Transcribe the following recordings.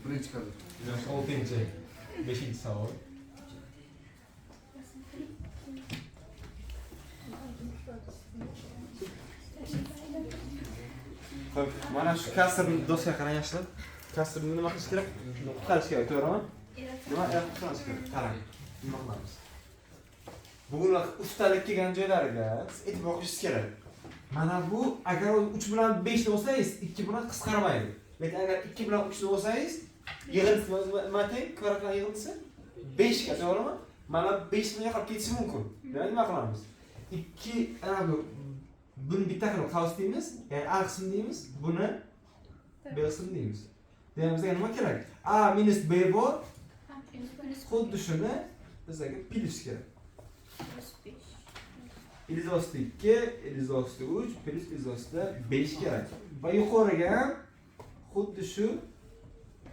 Birinchi kadr. 6-chi, 5-chi savol. Xo'p, mana shu kasrni doskaga qarang yaxshilab. Kasrni nima qilish kerak? Qutqarish kerak, to'g'rimi? Nima qilish kerak? Qarang. Nima qilamiz? Bugun ustalik kelgan joylariga siz e'tibor qilishingiz kerak. Mana bu agar 3 bilan 5 ni olsangiz, 2 bilan qisqarmaydi. Lekin agar 2 bilan 3 ni olsangiz, yig'indisi nima teng? Kvadratlar yig'indisi 5 ga, to'g'rimi? Mana 5 ni yo'qolib ketishi mumkin. Demak, nima qilamiz? 2 ana bu buni bitta qilib qavs deymiz, ya'ni A qism deymiz, buni B qism deymiz. Demak, bizga nima kerak? A minus B bor. Xuddi shuni bizga plyus kerak. Iliz osti 2, iliz osti 3, plus iliz osti 5 kerak. Va yuqoriga ham xuddi shu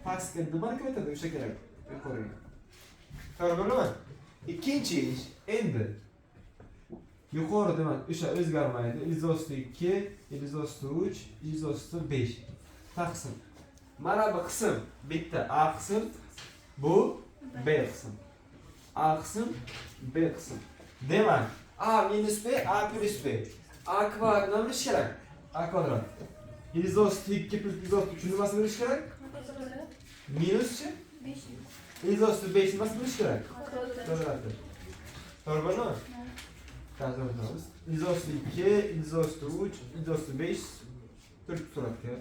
pastga nimani ko'rsatadi o'sha kerak. Yuqoriga. To'g'ri bo'ladimi? Ikkinchi ish endi yuqori demak o'sha o'zgarmaydi. Iliz osti 2, iliz osti 3, iliz osti 5 taqsim. Mana bu qism bitta A qism, bu B qism. A qism, B qism. Demak, A minus B, A plus B. A kvadrat nima bo'lishi kerak? A kvadrat. Iliz osti 2 plus iliz osti 3 nimasi bo'lishi kerak? Minuschi? 5. Iliz osti 5 nimasi bo'lishi kerak? Kvadrati. To'g'ri bo'ladimi? Ta'zirlaymiz. Iliz osti 2, iliz osti 3, iliz osti 5 turib suratga.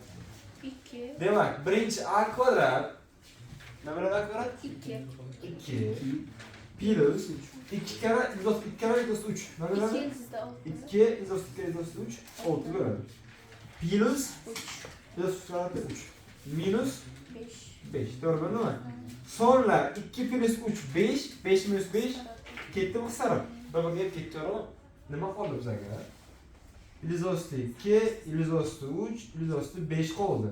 2. Demak, birinchi A kvadrat nima bo'ladi A kvadrat? 2. 2 plus 2 kara iliz osti 2 kara iliz osti 3 nima bo'ladi? 2 iliz osti 2 iliz osti 3 6 bo'ladi. Plus 3 iliz osti 3 minus 5. To'g'ri bo'ladimi? Sonlar 2 plus 3 5, 5 minus 5 ketdimi qisqarib? Bir-biriga ketdi, to'g'rimi? Nima qoldi bizga? Iliz osti 2, iliz osti 3, iliz osti 5 qoldi.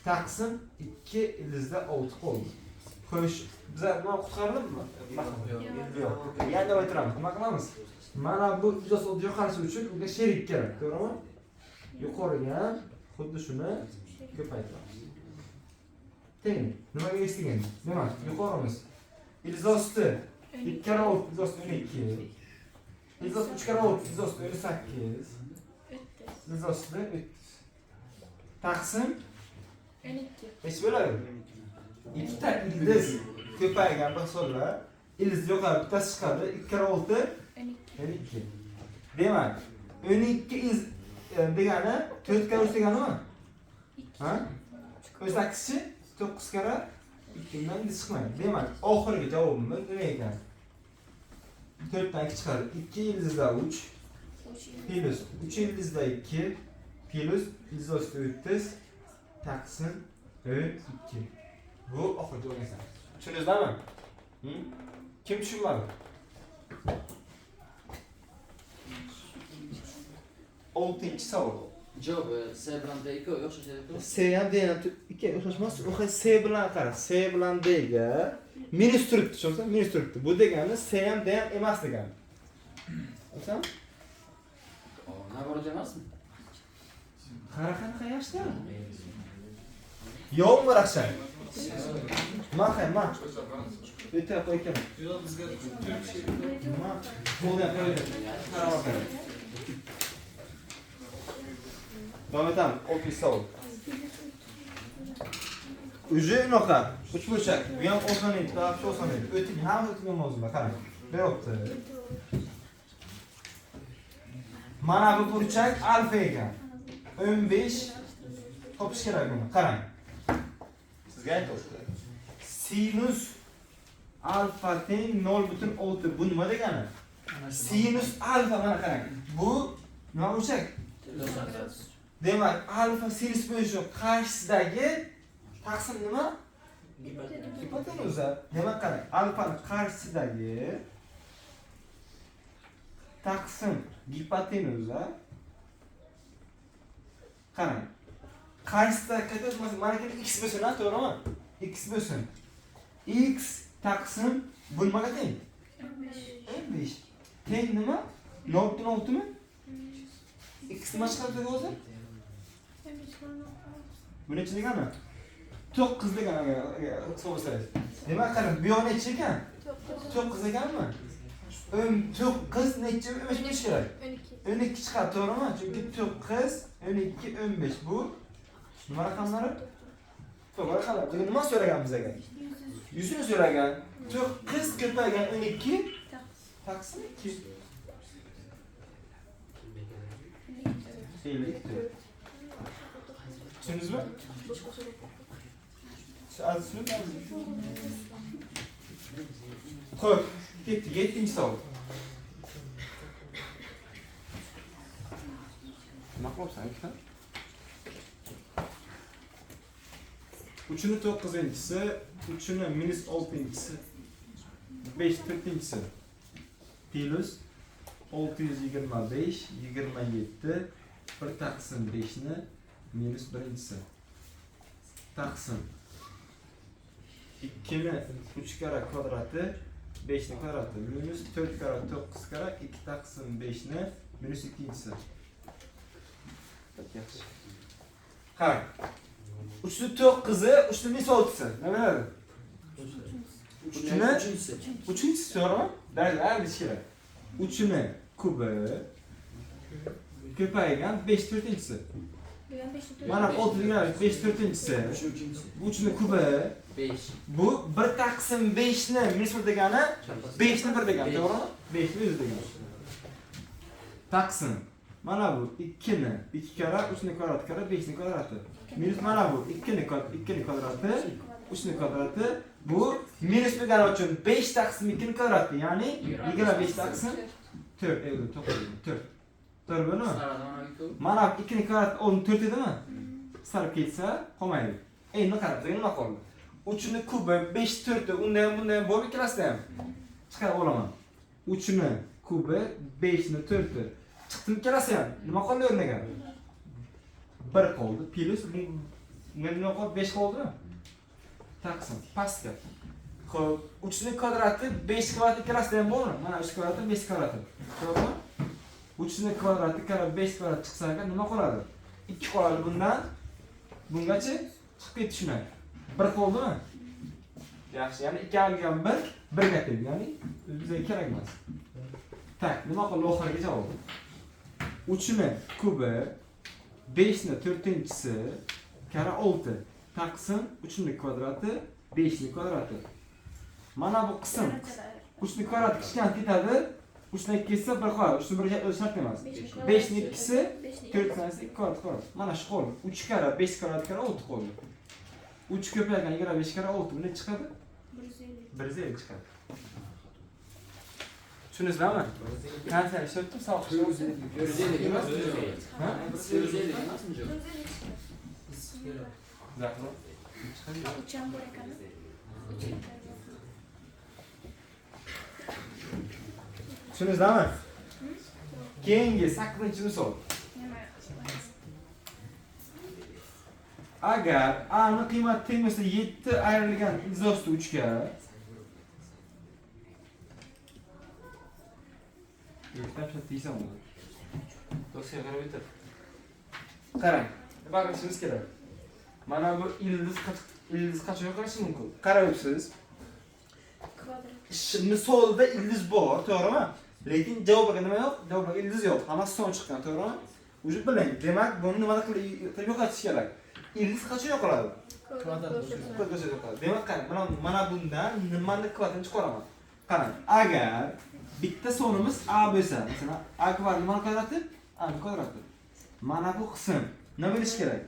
Taqsim 2 ilizda 6 qoldi. Xo'sh, bizlar nima qutqarilibmi? Yo'q. Yana o'tiramiz. Nima qilamiz? Mana bu iliz osti yo'qolishi uchun unga sherik kerak, to'g'rimi? Yuqoriga xuddi shuni ko'paytiramiz. Teng. Nimaga estigan? Demak, yuqorimiz iliz osti 2 kara 6 iliz osti 12. Iliz osti 3 kara 6 iliz osti 8. Iliz osti 3. Taqsim 12. Nech bo'ladi? Ikkita ildiz ko'paygan bir hisoblar. Ildiz yo'qolib bittasi chiqadi. 2 kara 6 12. Demak, 12 ildiz degani 4 kara 3 deganimi? Ha? 8chi 9 kara 2 dan ildiz chiqmaydi. Demak, oxirgi javobimiz nima ekan? 4 dan 2 chiqadi. 2 ildizda 3 plus 3 ildizda 2 plus iliz osti 30 taqsim 2. Bu oxirgi o'rgansan. Tushundingizmi? Kim tushunmadi? 6-chi savol. Javobi S bilan D ga o'xshashadi. S ham D ham ikki o'xshashmas. U S bilan qara. S bilan D ga minus turibdi, tushunsan? Minus turibdi. Bu degani S ham D ham emas degani. Tushunsan? Naboraj emasmi? Qanaqa yaxshi. Yo'qmi raqshan? Ma. O'ta qo'ygan. Yo'q, bizga Ma. Qo'ldan qo'ydi. Qarab qara. Davom etamiz. 6 savol. Уже unaqa 3 burchak. Bu ham oson edi, tarafchi oson edi. O'tib, hamma o'tgan mavzular qarang. Beryapti. Mana bu burchak alfa ekan. 15 topish kerak buni. Qarang. Sizga aytdim. Sinus alfa teng 0.6. Bu nima degani? Sinus alfa mana qarang. Bu nima burchak? Demak, alfa sinus bo'yicha qarshisidagi taqsim nima? Hipotenuza. Demak, qarang, alfani qarshisidagi taqsim hipotenuza. Qarang. Qarshisida qaytamiz, mana bu x bo'lsin, to'g'rimi? X bo'lsin. X taqsim bu nimaga teng? 15. Teng nima? 0.6 mi? X nima chiqadi o'zi? Bunechi degani? 9 degan hisoblasangiz. Demak, qarang, bu yoq necha ekan? 9 ekanmi? 9 necha bo'lishi kerak? 12 chiqadi, to'g'rimi? Chunki 9, 12, 15 bu nima raqamlari? To'g'ri raqamlar. Buni nima so'ragan bizga? 100 ni so'ragan. 9 ko'paygan 12 taqsim 2. 54. Tushundingizmi? Xo'p, ketdi 7-savol. Nima qilyapsan, aka? 3'ünü 9'uncusu, 3'ünü minus 6'ncısı, 5 4'ncısı. Plus 625, 27, 1 taqsim 5'ni minus 1'incisi. Taqsim 2'ni 3 kare kvadratı, 5'ni kvadratı, minus 4 kare 9 kare, 2 taqsim 5'ni minus 2'incisi. Yaxshi. Qarang. 3'ni 9'u, 3'ni minus 6'sı. Ne biladi? 3'üncüsü to'g'rimi? Darajalar bilish kerak. 3'ni kubi ko'paygan 5 4'incisi. Mana 6 degan 5 4'incisi. Bu 3'ni kubi 5. bu 1 taqsim 5'ni minus 1 degani 5'ni 1 degani, to'g'rimi? 5'ni 100 degani. Taqsim. Mana bu 2'ni 2 kare 3'ni kvadratı kare 5'ni kvadratı. Minus mana bu 2'ni kvadratı 3'ni kvadratı. Bu minus bo'lgani uchun 5 taqsim 2'ni kvadratı, ya'ni 25 taqsim 4. 4. To'g'ri bo'ldimi? Mana 2'ni kvadratı 4 edimi? Sarf ketsa qolmaydi. Endi qarab, nima qoldi? 3'ni kubi 5 4 undan bundan bo'lib ikkalasida ham chiqarib olaman. 3'ni kubi 5'ni 4'i chiqdim ikkalasi ham. Nima qoldi o'rniga? 1 qoldi. Plus nima qoldi? 5 qoldimi? Taqsim pastga. Xo'p, 3'ni kvadrati 5 kvadrat ikkalasida ham bo'ladi. Mana 3 kvadrati 5 kvadrati. To'g'rimi? 3'ni kvadrati kare 5 kvadrat chiqsa nima qoladi? 2 qoladi bundan. Bungacha chiqib ketdi shuna. 1 qoldimi? Yaxshi, ya'ni 2 algan 1 ga teng, ya'ni bizga kerak emas. Tak, nima qildi oxirgi javob? 3'ni kubi 5'ni 4'incisi kare 6 taqsim 3'ni kvadrati 5'ni kvadrati. Mana bu qism 3'ni kvadrati kichkina ketadi. 3'ni 2 esa 1 qoladi. 3'ni 1 shart emas. 5'ni 2'si 4 tanasi 2 kvadrat qoladi. Mana shu qoldi. 3 kare 5 kvadrat kare 6 qoldi. 3 ko'paygan 25 kare 6 bu ne chiqadi? 150 chiqadi. Tushundingizmi? Qancha ishlatdim? Savob. 150 emasmi? Ha? 150 emasmi? Zahro. Ucham bor ekan. Tushundingizmi? Keyingi 8-misol. Agar A ni qiymati teng bo'lsa 7 ayrilgan izosti 3 ga Yurtdan deysan uni. Dosyaga qarab o'tir. Qarang, nima qilishimiz kerak? Mana bu ildiz qachon qilishi mumkin? Qarayapsiz. Kvadrat. Misolda ildiz bor, to'g'rimi? Lekin javobga nima yo'q? Javobga ildiz yo'q. Hammasi son chiqqan, to'g'rimi? O'zi bilang, demak, buni nima qilib yo'qotish kerak? Ildiz qachon yo'qoladi? Kvadrat. Yo'qoladi. Demak, qarang, mana bundan nimani kvadratini chiqaraman. Qarang, agar bitta sonimiz A bo'lsa, masalan, A kvadrat nima kvadrati? A kvadrati. Mana bu qism nima bo'lishi kerak?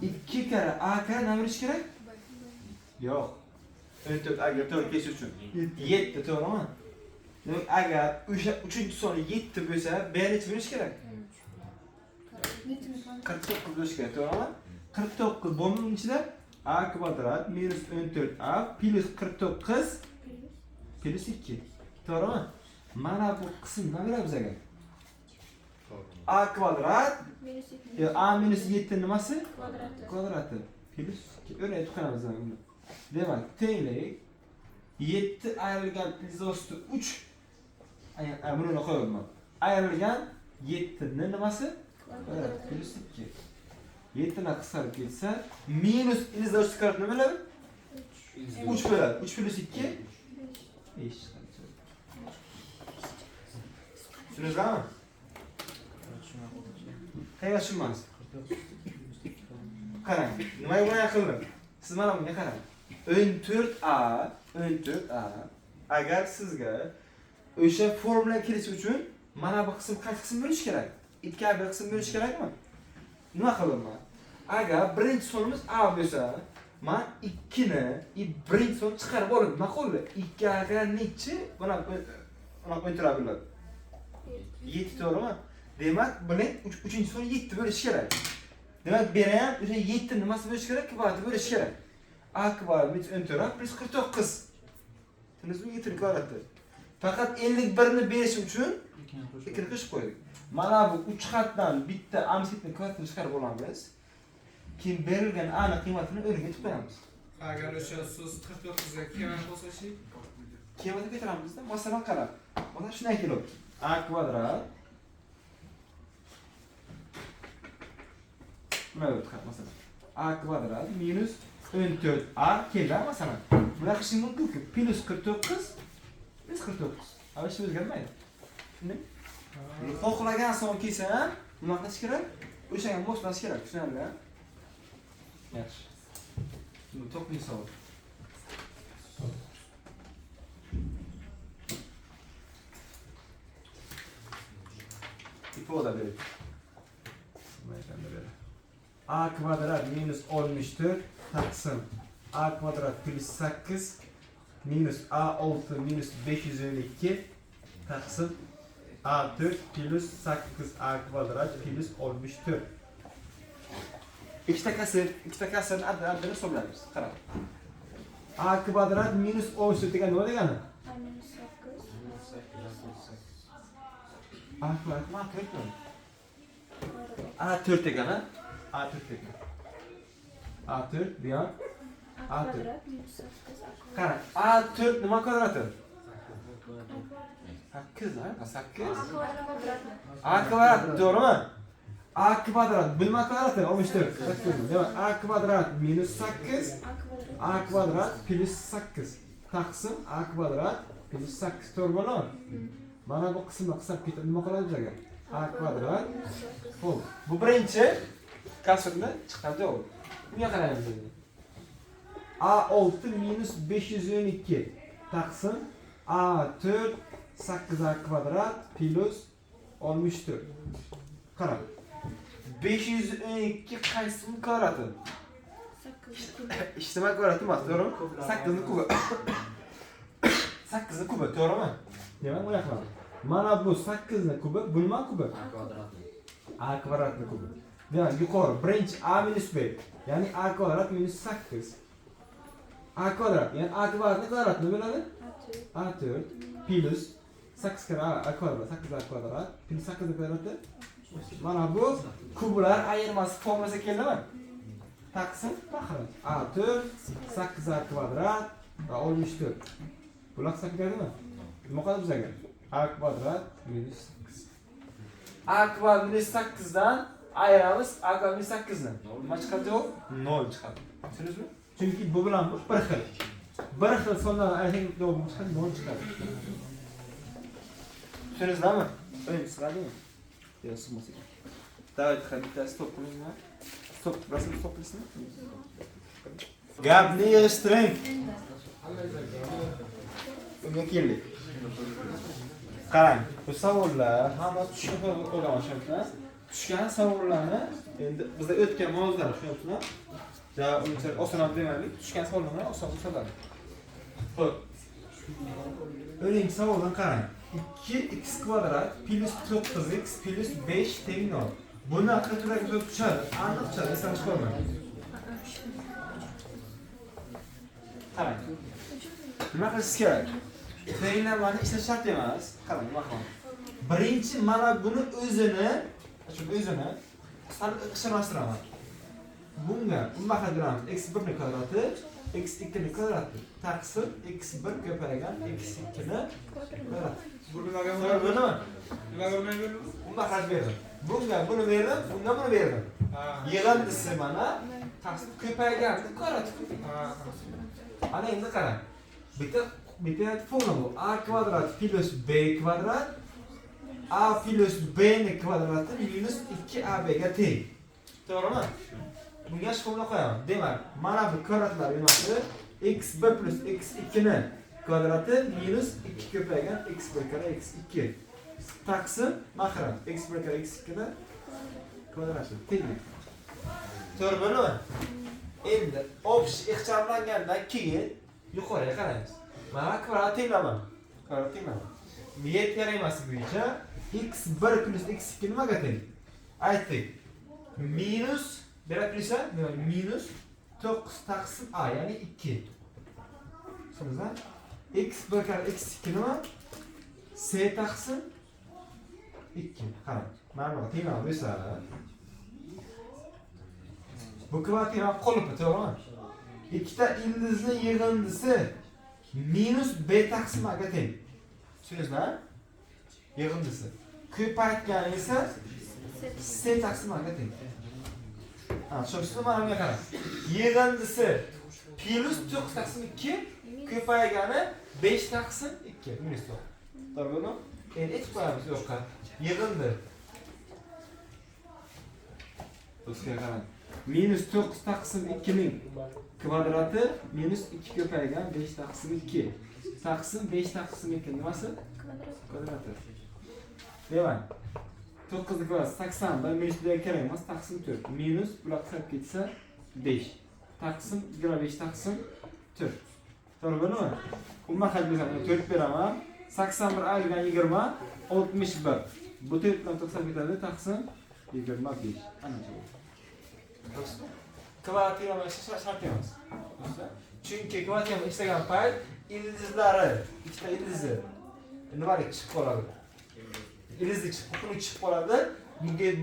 2 kare A kare nima bo'lishi kerak? Yo'q. 14 agar to'g'ri kelish uchun 7 to'g'rimi? Demak, agar o'sha 3-soni 7 bo'lsa, B necha bo'lishi kerak? 49 bo'lishi kerak, to'g'rimi? 49 bo'limning ichida A kvadrat minus 14A plus 49 plus 2. To'g'rimi? Mana bu qism nima beradi bizga? A kvadrat A minus 7 nimasi? Kvadrati. Plus 2. O'rnatib qo'yamiz buni. Demak, tenglik 7 ayrilgan izosti 3. Buni qo'ydim. Ayrilgan 7 ni nimasi? Kvadrat plus 2. 7'den kısalıp geçse minus ilizlar çıkarıp ne böyle? 3 böyle. 3 plus 2 5. Şunuz var mı? Hayır açılmaz. Qarang, nimaga buni qildim? Siz mana bunga qarang. 14a, 14a. Agar sizga o'sha formula kirish uchun mana bu qism qaysi qism bo'lish kerak? Ikki bir qism bo'lish kerakmi? Nima qilaman? Agar birinchi sonimiz a bo'lsa, men 2 ni birinchi son chiqarib olib, nima qildi? 2 ga nechi? Buni o'ntira biladi. 7 to'g'rimi? Demak, buni 3-chi son 7 bo'lish kerak. Demak, beri ham o'sha 7 nimasi bo'lish kerak? Kvadrat bo'lish kerak. A kvadrat + plus 49. Tushundingizmi? 7 kvadratni. Faqat 51 ni berish uchun 2 ni qo'shib qo'ydik. Mana bu 3 xatdan bitta amsitni kvadratini chiqarib olamiz. Keyin berilgan a ni qiymatini o'rniga yetib qo'yamiz. Agar o'sha so'z 49 ga kelgan bo'lsa-chi, Keyin keltiramizda, masalan qarab. Mana shunday kelib. A kvadrat nima bo'ldi masalan? A kvadrat minus 14a keldi masalan. Buni qilishim mumkin-ku. Plus 49 plus 49. Ana shu o'zgarmaydi. Tushundingmi? Xohlagan son kelsa ham nima qilish kerak? O'shanga moslash kerak. Tushunarli-a? Yaxshi. Şimdi to'qqizinchi savol. İfoda verin. A kvadrat minus 64 taqsim A kvadrat plus 8 minus A6 minus 512 taqsim A4 plus 8A kvadrat plus 64. İkita kasrni adını hisoblaymiz. Qarang. A kvadrat minus 14 degan nima degani? A kvadrat nima qiladi? A4 degani? A4 degani. A4 diyor. A4. Qarang, A4 nima kvadrati? 8 ha? 8. A kvadrat to'g'rimi? A kvadrat nima kvadrati? 14. Demak, A kvadrat minus 8 A kvadrat plus 8 taqsim A kvadrat plus 8 to'g'ri bo'ladimi? Mana bu qismni qisab ketib nima qiladi bizga? A kvadrat. Xo'p, bu birinchi kasrni chiqardi o'g'il. Bunga qaraymiz endi. A6 minus 512 taqsim A4 8A kvadrat plus 64. Qarang. 512 qaysi kvadrati? 8. İşleme kvadrati emas, to'g'rimi? 8 ni kubi. 8 ni kubi, to'g'rimi? Demak, buni qilamiz. Mana bu 8 ni kubi, bu nima kubi? A kvadratni. A kvadratni kubi. Demak, yuqori birinchi A minus B, ya'ni A kvadrat minus 8. A kvadrat, ya'ni A kvadratni kvadrati nima bo'ladi? A4 plus 8 kere A kvadrat, 8A kvadrat plus 8 ni kvadrati. Mana bu kublar ayirmasi formulasi keldimi? Taqsim baxil. A4 8A kvadrat va 64. Bular hisob keldimi? Nima qoldi bizga? A kvadrat minus 8. A kvadrat minus 8 dan ayiramiz A kvadrat minus 8 ni. Nima chiqadi u? 0 chiqadi. Tushundingizmi? Chunki bu bilan bu bir xil. Bir xil sondan ayirib javob chiqadi, 0 chiqadi. Tushundingizmi? O'yin chiqadimi? Yo, sig'mas ekan. Davlat xaritasi stop qilingmi? Stop, rasm stop qilsin. Gapni yig'ishtiring. Bunga keldik. Qarang, bu savollar hamma tushunib o'rganishmoqda. Tushgan savollarni endi bizda o'tgan mavzular tushunyapsizmi? Javob unchalik oson demaylik. Tushgan savollarni oson usuladi. Xo'p. O'ninchi savoldan qarang. 2x kvadrat plus 9x plus 5 teng 0. Buni qiltirib tushadi. Aniq tushadi, esdan chiqarmang. Qarang. Nima qilish kerak? Tenglarni ishlash shart emas. Qarang, nima qilamiz? Birinchi mana buni o'zini sal ixchamlashtiraman. Bunga nima qilamiz? x1 ni kvadrati, x2 ni kvadrati taqsim x1 ko'paygan x2 ni kvadrati. nimaga To'g'rimi? nima bo'lmaydi? Bunga qarab berdim. Bunga buni berdim, bunga buni berdim. Yig'indisi mana ko'payganda qarang. Ana endi qarang. Bitta formula bu. A kvadrat plus B kvadrat A plus B ni kvadrati minus 2AB ga teng. To'g'rimi? Bunga formula qo'yaman. Demak, mana bu kvadratlar nimasi? X1 plus x2 ni kvadrati minus 2 ko'paygan x1 kare x2 taqsim mahram x1 kare x2 ni kvadrati teng. To'g'ri bo'ladimi? Endi общий ixchamlangandan keyin yuqoriga qaraymiz. Mana kvadrat tenglaman. Kvadrat tenglaman. Niyat teoremasi bo'yicha x1 plus x2 nimaga teng? Aytdik. Minus beraklisa, minus 9 taqsim a, ya'ni 2. Tushundingizmi? x1 kare x2 nima? C taqsim 2. Qarang. Mana bu tenglar bo'lsa, bu kvadrat qolibdi, to'g'rimi? Ikkita ildizning yig'indisi minus b taqsim a ga teng. Tushundingizmi? Yig'indisi. Ko'paytgani esa c taqsim a ga teng. Tushundingizmi? Mana bunga qarang. Yig'indisi plus 9 taqsim 2, ko'paygani 5 taqsim 2 minus 9. To'g'rimi? Endi hech qo'yamiz yo'qqa. Yig'indi. O'zga qarang. Minus 9 taqsim 2 ning kvadrati minus 2 ko'paygan 5 taqsim 2. Taqsim 5 taqsim 2 nimasi? Kvadrati. Demak, 9 ni kvadrat 80 dan minus 1 kerak emas, taqsim 4. Minus bular qisab ketsa 5. Taqsim 5 taqsim 4. To'g'ri bo'ladimi? Umuman qilsam 4 beraman. 81 ayirgan 20 61. Bu 4 bilan 90 ketadi, taqsim 25. Ana shu. Kvadrat teoremasi shart emas. Chunki kvadrat teoremasi ishlagan payt ildizlari, ikkita ildizi nimalik chiqib qoladi. Ildizi chiqib qoladi.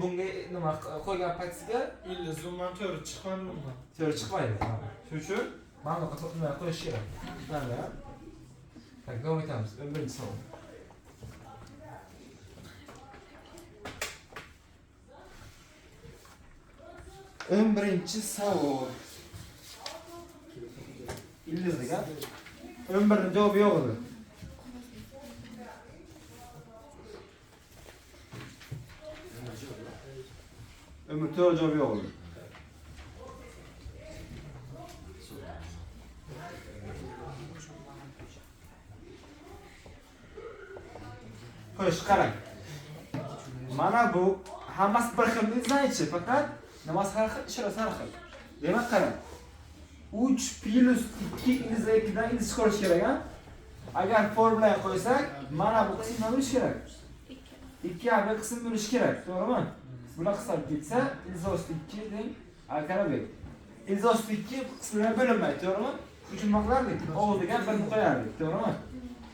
Bunga nima qo'ygan paytga ildiz umuman to'g'ri chiqqanmi? to'g'ri chiqmaydi. Shuning uchun mana nima qo'yish kerak. Mana. Davom etamiz. 11-savol. Birinchi savol. Ildiz degan 11 ni javobi yo'q edi. To'g'ri javob yo'q edi. Xo'sh, qarang. Mana bu hammasi bir xil dizaychi, faqat nimasi har xil, ishorasi har xil. Demak, qarang. 3 plus 2 ildiz 2 dan ildiz chiqarish kerak, ha? Agar formulaga qo'ysak, mana bu qismni bo'lish kerak. 2 a qism bo'lish kerak, to'g'rimi? Bular qisab ketsa, ildiz osti 2 deng, qarab. Ildiz osti 2 qismlarga bo'linmaydi, to'g'rimi? Uchun nima qilardik? Oldiga 1 ni qo'yardik, to'g'rimi?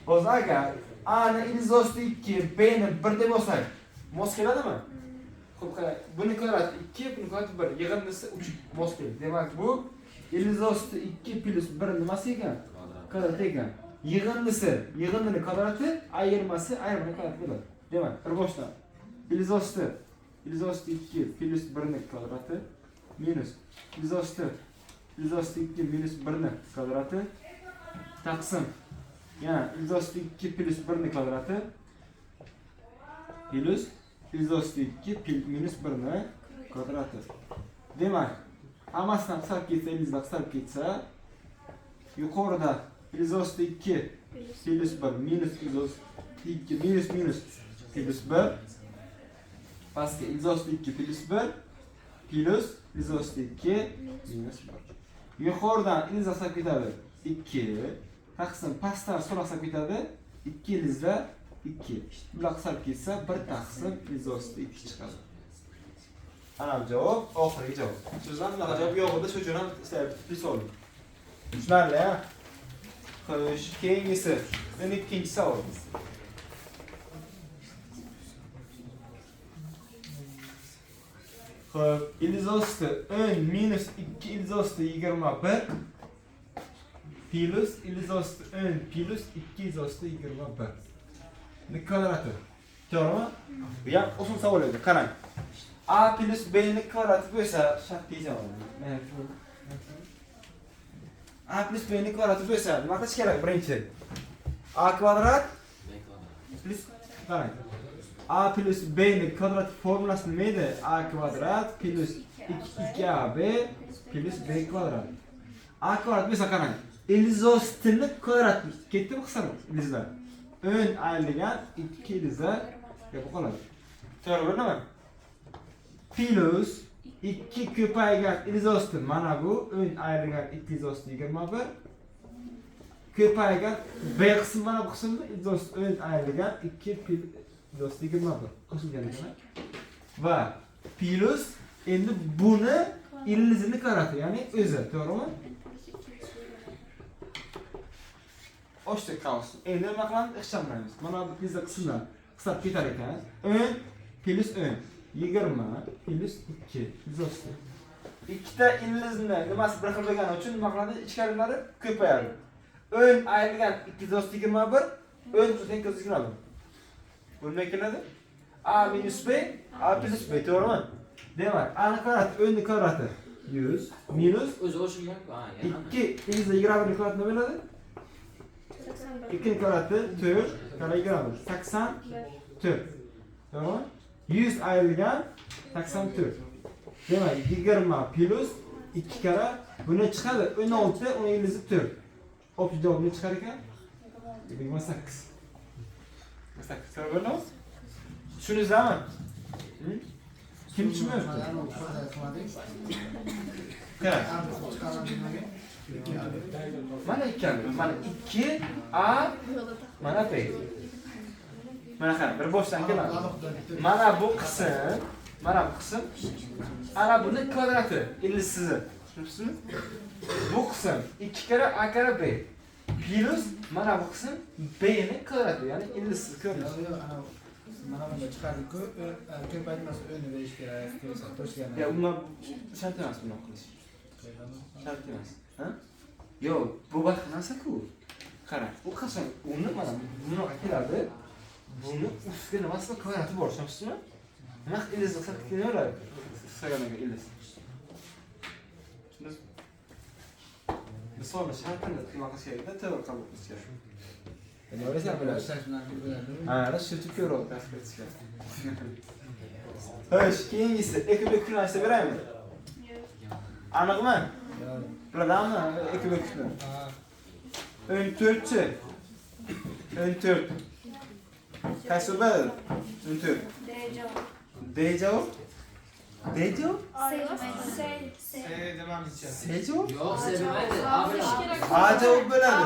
Hozir agar a ni ildiz osti 2, b ni 1 deb olsak, mos keladimi? Xo'p, qarang. Buni kvadrat 2, buni kvadrat 1, yig'indisi 3 mos keladi. Demak, bu ildiz osti 2 plus 1 nimasi ekan? Kvadrat ekan. Yig'indini kvadrati, ayirmasi kvadrati bo'ladi. Demak, bir boshdan ildiz osti 2 plus 1 ni kvadrati minus ildiz osti 2 minus 1 ni kvadrati taqsim yana ildiz osti 2 plus 1 ni kvadrati plus ildiz osti 2 minus 1 ni kvadrati. Demak, hammasidan qisab ketsa, ildizlar qisab ketsa, yuqorida ildiz osti 2 plus 1 minus ildiz osti 2 minus plus 1 pastga ildiz osti 2 plus 1 plus ildiz osti 2 minus 1. Yuqoridan ildiz qisab ketadi 2, taqsim pastdan so'roq qisab ketadi 2 ildizda 2. Bular qisab ketsa 1 taqsim ildiz osti 2 chiqadi. Ana bu javob, oxirgi javob. Sizdan bunaqa javob yo'q edi, shu uchun ham pis oldim. Tushunarli, ha? Xo'sh, keyingisi 12-savol. Xo'p, ildiz osti 10 minus 2 ildiz osti 21 plus ildiz osti 10 plus 2 ildiz osti 21 ni kvadrati. To'g'rimi? Bu ham usul savol edi. Qarang. A plus B'ni kvadrati bo'lsa, shart deyman. A plus B'ni kvadrati bo'lsa, nima qilish kerak birinchi? A kvadrat plus qarang. A plus B'ni kvadrat formulasi nima edi? A kvadrat plus 2AB plus B kvadrat. A kvadrat bo'lsa qarang. Ilizostini kvadrat ketdi bu hisob ilizlar. Ön ayrılgan 2 iliza yapıp qoladi. To'g'rimi? Plus 2 ko'paygan ilizosti mana bu ön ayrılgan 2 ilizosti 21. Ko'paygan B qismi mana bu qismda ilizosti ön ayrılgan 2 ilizosti 21 qo'shilgan ekan. Va plus endi buni ilizini qarati, ya'ni o'zi, to'g'rimi? Oshtek kalsın. Endi nima qilamiz? Ixchamlaymiz. Mana bu bizda qismlar qisab ketar ekan. Ön plus ön 20 plus 2 izosti. Ikkita illizni nimasi bir xil bo'lgani uchun nima qiladi? Ichkarilari ko'payadi. Ön ayrılgan 2 izosti 21, ön qo'shilgan 221. Bu nima keladi? A minus B, A plus B, to'g'rimi? Demak, A ni kvadrat, ön ni kvadrati 100 minus o'zi o'shunga 2 ilizda 21 kvadrat nima bo'ladi? 2 kvadrati 4 kare 20 84. Tamam? 100 ayrılgan 84. Demak 20 plus 2 kare buni chiqadi 16, 17 4. O'pti javobni chiqar ekan 28. 28 to'g'rimi? Tushundingizmi? Kim tushunmayapti? Qarang. Mana ikkami, mana 2 A, mana B. Mana qarang, bir boshdan keladi. Mana bu qism, ana buni kvadrati, illisizi. Tushundingizmi? Bu qism 2 kare A kare B. Plus mana bu qism B ni kvadrati, ya'ni illisiz ko'rinish. Mana bunda chiqardik-ku, ko'paytmas o'rni berish kerak, kelsa qo'shgan. Ya, umuman shart emas buni qilish. Shart emas. Ha? Yo'q, bu boshqa narsa-ku. Qarang, bu qasam uni mana bunaqa keladi. Buni ustiga nimasini kvadrati bor, tushundingizmi? Nima iliz qilib kelaveradi? Saganaga iliz. Tushundingizmi? Misolni shartini nima qilish kerakda, to'g'ri qabul qilish kerak. O'ylaysan bilasiz. Ha, shuncha ko'rib tasvirlashga. Xo'sh, keyingisi ekiblik kulanishni beraymi? Aniqmi? Biladimi ekiblik kulan? 14chi. 14. Qaysi bo'ladi? 14. D javob. D javob? Demamizcha. C javob? yo'q sevmaydi. A bilan A javob bo'ladi.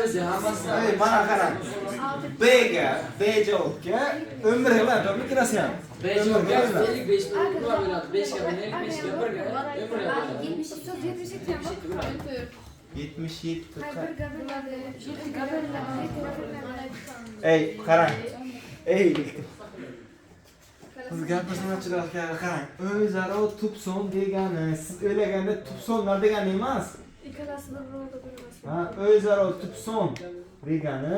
o'zi hammasi Ey, mana qarang. B ga, B javobga 11 ga bilan to'g'ri kirasiz ham. 5 ga 5 nima beradi? 5 ga 1 ga 5 ga 1 ga 77 77 Ey, qarang. Ey. Siz gapirmoqchilarga qarang. O'zaro tupson degani, siz o'ylaganda tupsonlar degani emas. ikkalasini bir rolda ko'ramiz. Ha, o'zaro tupson degani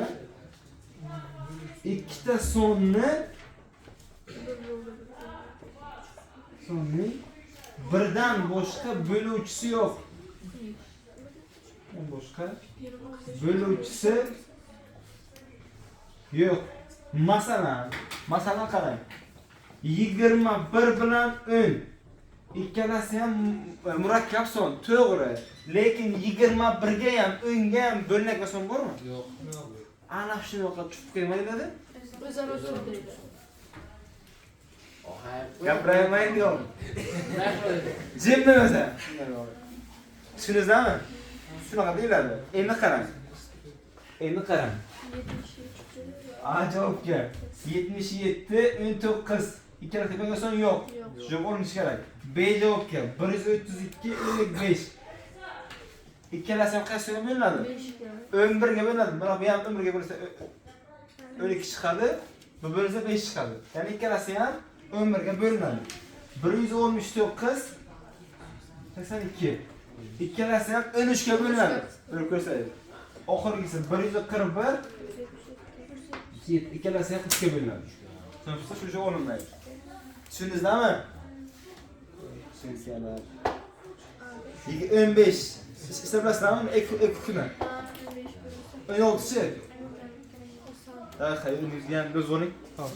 ikkita sonni birdan boshqa bo'luvchisi yo'q. Boshqa bo'luvchisi yo'q. Masalan qarang. 21 bilan 10. Ikkalasi ham murakkab son, to'g'ri. Lekin 21 ga ham 10 ga ham bo'lnak son bormi? yo'q. Ana shunaqa tushib qo'ymaydi. O'zaro so'raydi. Gapirmaydi yo'q. Jimmi o'zi. Tushundingizmi? Shunaqa deyiladi. Endi qarang. A javobga 77 19 ikkala tepaga son yo'q. Javob olinishi kerak. B javobga 132 55. Ikkalasi ham qaysi yo'lga bo'linadi? 11 ga bo'linadi. Mana bu ham 11 ga bo'lsa 12 chiqadi, bu bo'lsa 5 chiqadi. Ya'ni ikkalasi ham 11 ga bo'linadi. 169 82. Ikkalasi ham 13 ga bo'linadi. Buni ko'rsataylik. Oxirgisi 141 ikkalasi ham 3 ga bo'linadi. So'nggi shu olinmaydi. Tushundingizmi? Sürükeler. 15. İster bilasizlarmi? Ek kuni. 16'sı. Hayır, 100 yani göz olayım. Tamam.